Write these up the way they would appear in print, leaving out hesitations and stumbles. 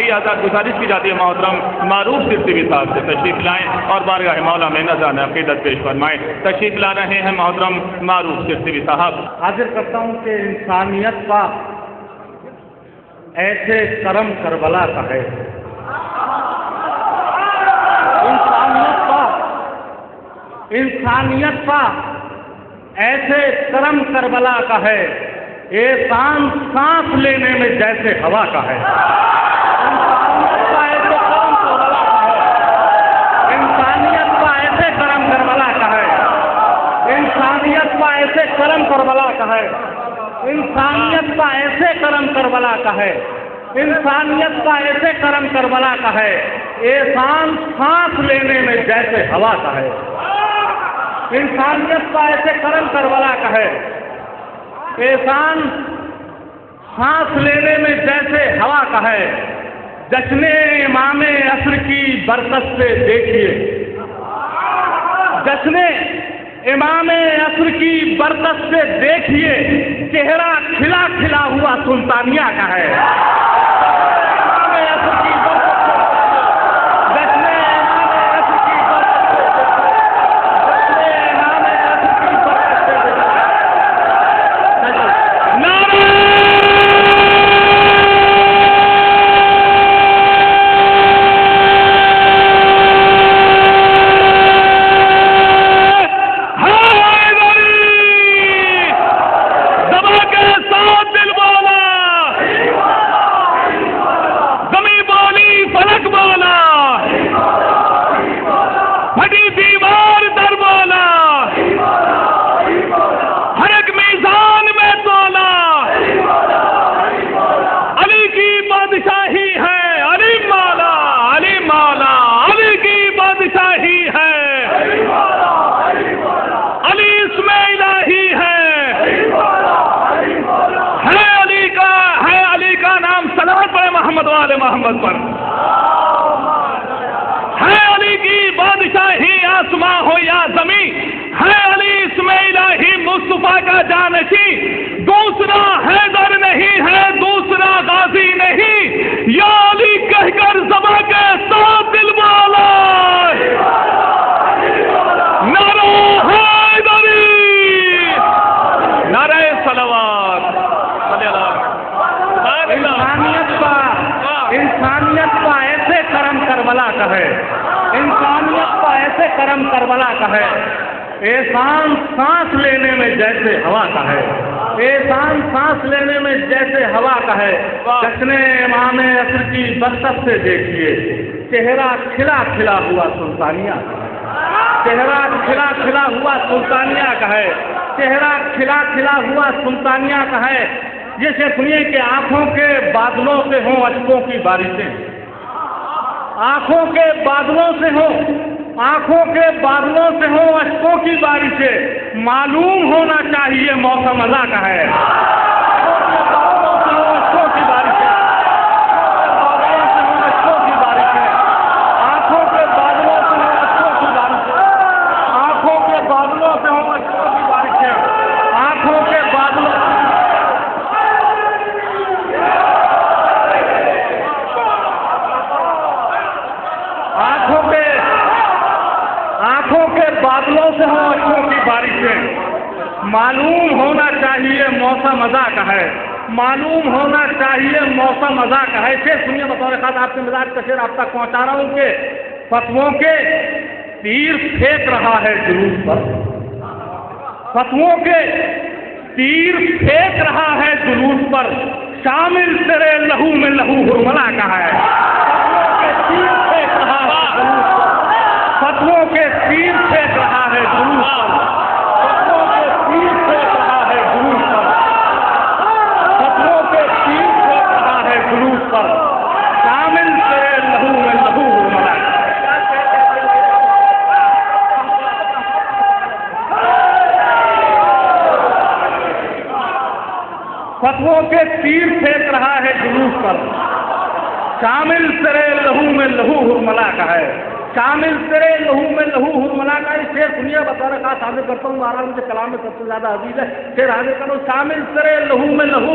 آئیے آزاد گزارش کی جاتی ہے محترم معروف سرسوی صاحب سے تشریف لائیں اور بارگاہ مولا میں نذران عقیدت پیش فرمائیں. تشریف لا رہے ہیں محترم معروف سرسوی صاحب. حاضر کرتا ہوں کہ انسانیت کا ایسے کرم کربلا کا ہے. انسانیت کا ایسے کرم کربلا کا ہے. احسان سانس لینے میں جیسے ہوا کا ہے. انسانیت کا ایسے کرم کربلا کا ہے. انسانیت کا ایسے کرم کربلا کا ہے. انسانیت کا ایسے کرم کربلا کا ہے. انسانیت کا ایسے کرم کربلا کا ہے. احسان سانس لینے میں جیسے ہوا کا ہے. انسانیت کا ایسے کرم کربلا کا ہے. احسان سانس لینے میں جیسے ہوا کا ہے. جشن امام عصر کی برکت سے دیکھیے. جشن امام عصر کی برکت سے دیکھیے. چہرہ کھلا کھلا ہوا سلطانیہ کا ہے. محمد پر ہے. علی کی بادشاہی آسماں ہو یا زمین ہے. علی اسم الہی مصطفیٰ کا جانشی. دوسرا حیدر نہیں ہے, دوسرا غازی نہیں. یا علی کہہ کر زباں کے ساتھ دل والا نعرہ حیدری, نعرہ صلوات. انسانیت کا ایسے کرم کربلا کا ہے. انسانیت کا ایسے کرم کربلا کا ہے. احسان سانس لینے میں جیسے ہوا کا ہے. احسان سانس لینے میں جیسے ہوا کا ہے. جشن امام عصر کی برکت سے دیکھیے. چہرہ کھلا کھلا ہوا سلطانیہ کا ہے. چہرہ کھلا کھلا ہوا سلطانیہ کا ہے. چہرہ کھلا کھلا ہوا سلطانیہ کا ہے. جیسے سنیے کہ آنکھوں کے بادلوں سے ہوں اشکوں کی بارشیں. آنکھوں کے بادلوں سے ہوں, آنکھوں کے بادلوں سے ہوں اشکوں کی بارشیں. معلوم ہونا چاہیے موسم ازاں کا ہے. اشکوں کی بارشیں, اشکوں کی بارشیں. آنکھوں کے بادلوں سے ہوں اشکوں کی بارشیں. آنکھوں کے بادلوں سے ہوں اشکوں کی بارشیں. آنکھوں کے بادلوں آنکھوں کے بادلوں سے ہوں اشکوں کی بارشیں. معلوم ہونا چاہیے موسم ازاں کا ہے. معلوم ہونا چاہیے موسم ازاں کا ہے. شعر سنیے بطور خاص آپ کے مزاج کا شعر آپ تک پہنچا رہا ہوں کہ فتووں کے تیر پھینک رہا ہے جلوس پر. فتووں کے تیر پھینک رہا ہے جلوس پر. شامل تیرے لہو میں لہو ہرملا کا ہے. فتووں کے تیر پھینک رہا ہے جلوس پر. فتووں کے تیر پھینک رہا ہے جلوس پر. فتووں کے تیر پھینک رہا ہے جلوس پر. شامل تیرے لہو میں لہو ہرملا. فتووں کے تیر پھینک رہا ہے جلوس پر. شامل تیرے لہو میں لہو ہرملا کا ہے. شامل تیرے لہو میں لہو ہرملا کا. یہ شعر سنیے بطور خاص حاضر کرتا ہوں. مہاراج مجھے کلام میں سب سے زیادہ عزیز ہے. شعر حاضر کرو. شامل تیرے لہو میں لہو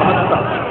72।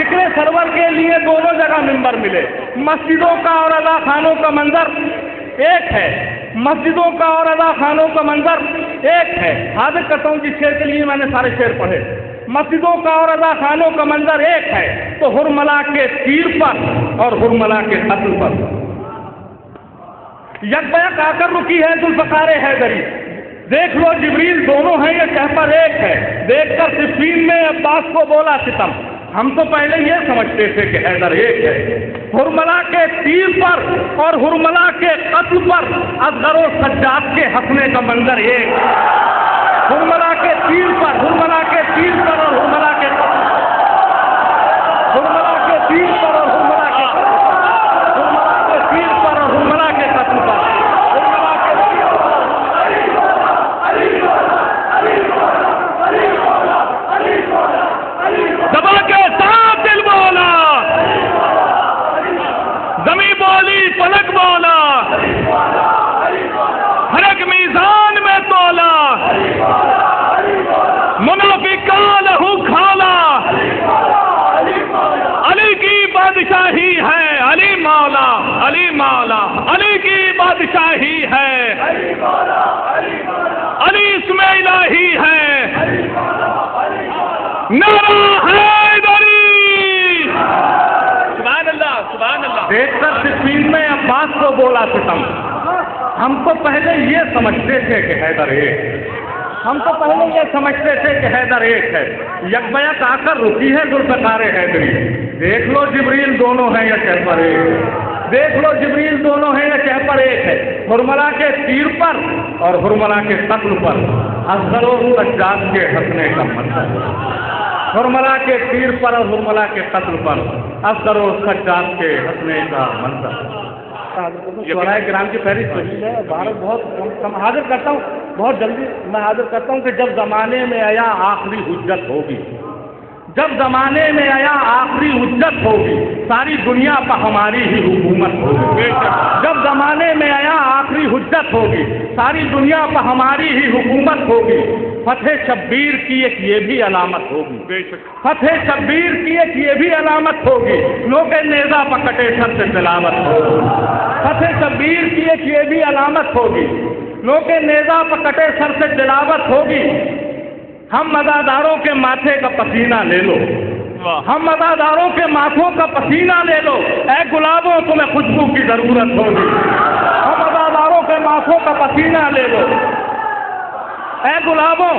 ذکر سرور کے لیے دونوں جگہ ممبر ملے. مسجدوں کا اور اذا خانوں کا منظر ایک ہے, مسجدوں کا اور اذا خانوں کا منظر ایک ہے. حاضر کرتا ہوں جس شعر کے لیے میں نے سارے شعر پڑھے. مسجدوں کا اور اذا خانوں کا منظر ایک ہے, تو حرملا کے تیر پر اور حرملا کے قتل پر یک بیک آ کر رکی ہے ذوالفقار حیدری. دیکھ لو جبریل دونوں ہیں یہ کہہ پر ایک ہے. دیکھ کر صفین میں عباس کو بولا ستم, ہم تو پہلے یہ سمجھتے تھے کہ حیدر ایک ہے. حرملا کے تیر پر اور حرملا کے قتل پر اصغر و سجاد کے ہنسنے کا منظر ایک. حرملا کے تیر پر, حرملا کے تیر پر اور حرملا کے قتل, حرملا کے تیر پر اور حرملا کے قتل, حرملا کے تیر پر اور حرملا کے قتل پر, حرملا کے تیر پر. دبا کے ساتھ دل بولا, زمین بولی پلک بولا, ہر ایک میزان میں تولا, منافق کا لہو کھالا. علی کی بادشاہی ہے, علی مولا, علی مولا, علی کی بادشاہی ہے, علی اسم الہی ہے, نعرہ حیدری. سبحان اللہ, سبحان اللہ. دیکھ کر صفین میں عباس کو بولا ستم, ہم تو پہلے یہ سمجھتے تھے کہ حیدر ایک, ہم تو پہلے یہ سمجھتے تھے کہ حیدر ایک ہے. یک بیک آ کر رکی ہے ذوالفقار حیدری. دیکھ لو جبریل دونوں ہیں یا چہ پر ایک, دیکھ لو جبریل دونوں ہیں یا چہ پر ایک ہے. حرملا کے تیر پر اور حرملا کے قتل پر اصغر و سجاد کے ہنسنے کا منظر. حرملا کے تیر پر اور حرملا کے قتل پر اصغر و سجاد کے ہنسنے کا منظر. شعراء کرام کی فہرست طویل ہے, بھارت بہت کم حاضر کرتا ہوں, بہت جلدی میں حاضر کرتا ہوں کہ جب زمانے میں آیا آخری حجت ہوگی, جب زمانے میں آیا آخری حجت ہوگی, ساری دنیا پر ہماری ہی حکومت ہوگی. جب زمانے میں آیا آخری حجت ہوگی, ساری دنیا پر ہماری ہی حکومت ہوگی. فتح شبیر کی ایک یہ بھی علامت ہوگی, فتح شبیر کی ایک یہ بھی علامت ہوگی, لوگ نیزہ پکٹے سر سے تلاوت ہوگی. فتح شبیر کی ایک یہ بھی علامت ہوگی, لوگ نیزہ پکٹے سر سے تلاوت ہوگی. ہم مزاداروں کے ماتھے کا پسینہ لے لو, ہم مزاداروں کے ماتھوں کا پسینہ لے لو, اے گلابوں تمہیں خوشبو کی ضرورت ہوگی. ہم مزاداروں کے ماتھوں کا پسینہ لے لو, اے گلابوں,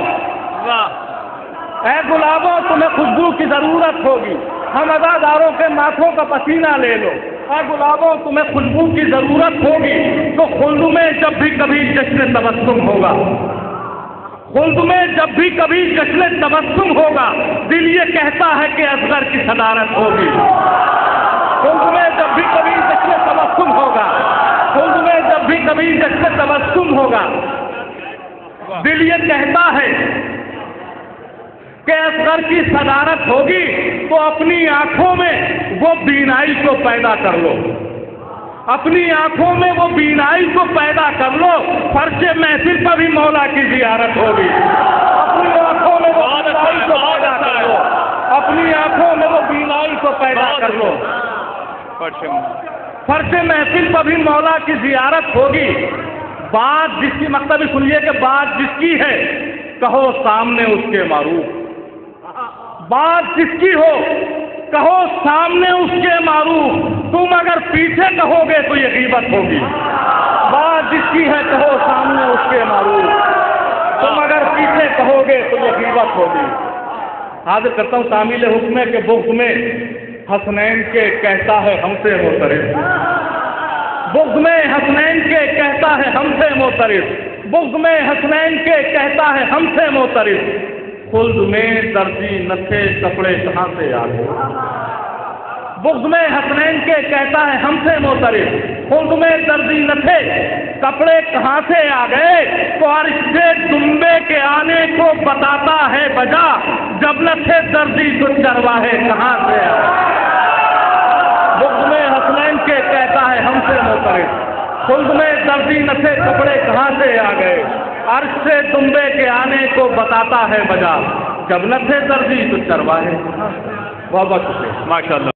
اے گلابوں تمہیں خوشبو کی ضرورت ہوگی. ہم عزاداروں کے ماتھوں کا پسینہ لے لو, اے گلابوں تمہیں خوشبو کی ضرورت ہوگی. تو خلد میں جب بھی کبھی جشن تبسم ہوگا, خلد میں جب بھی کبھی جشن تبسم ہوگا, دل یہ کہتا ہے کہ اصغر کی صدارت ہوگی. خلد میں جب بھی کبھی جشن تبسم ہوگا, خلد میں جب بھی کبھی جشن تبسم ہوگا, دل یہ کہتا ہے کہ اصغر کی صدارت ہوگی. تو اپنی آنکھوں میں وہ بینائی کو پیدا کر لو, اپنی آنکھوں میں وہ بینائی کو پیدا کر لو, فرش محفل پر بھی مولا کی زیارت ہوگی. اپنی آنکھوں میں وہ بینائی کو پیدا کر لو, اپنی آنکھوں میں وہ بینائی کو پیدا کر لو, فرش محفل پر بھی مولا کی زیارت ہوگی. بات جس کی مقصد سنیے کہ بات جس کی ہے کہو سامنے اس کے معروف, بات جس کی ہو کہو سامنے اس کے معروف, تم اگر پیچھے کہو گے تو یہ غیبت ہوگی. بات جس کی ہے کہو سامنے اس کے معروف, تم اگر پیچھے کہو گے تو یہ غیبت ہوگی. حاضر کرتا ہوں تعمیل حکم کے بغض میں حسنین کے کہتا ہے ہم سے معترض, بغض میں حسنین کے کہتا ہے ہم سے معترض, بغض میں حسنین کے کہتا ہے ہم سے معترض. خلد میں درزی نہ تھے کپڑے کہاں سے آ گئے, بغض میں حسنین کے کہتا ہے ہم سے معترض, خلد میں درزی نہ تھے کپڑے کہاں سے آ گئے. تو عرش سے دمبے کے آنے کو بتاتا ہے بجا, جب نہ تھے درزی تو چرواہے کہاں سے آ گئے. بغض میں حسنین کے کہتا ہے ہم سے معترض, خلد میں درزی نہ تھے کپڑے کہاں سے آ گئے. عرش سے دمبے کے آنے کو بتاتا ہے بجا, جب نہ تھے درزی تو چرواہے. بہت بہت شکریہ. ماشاء اللہ.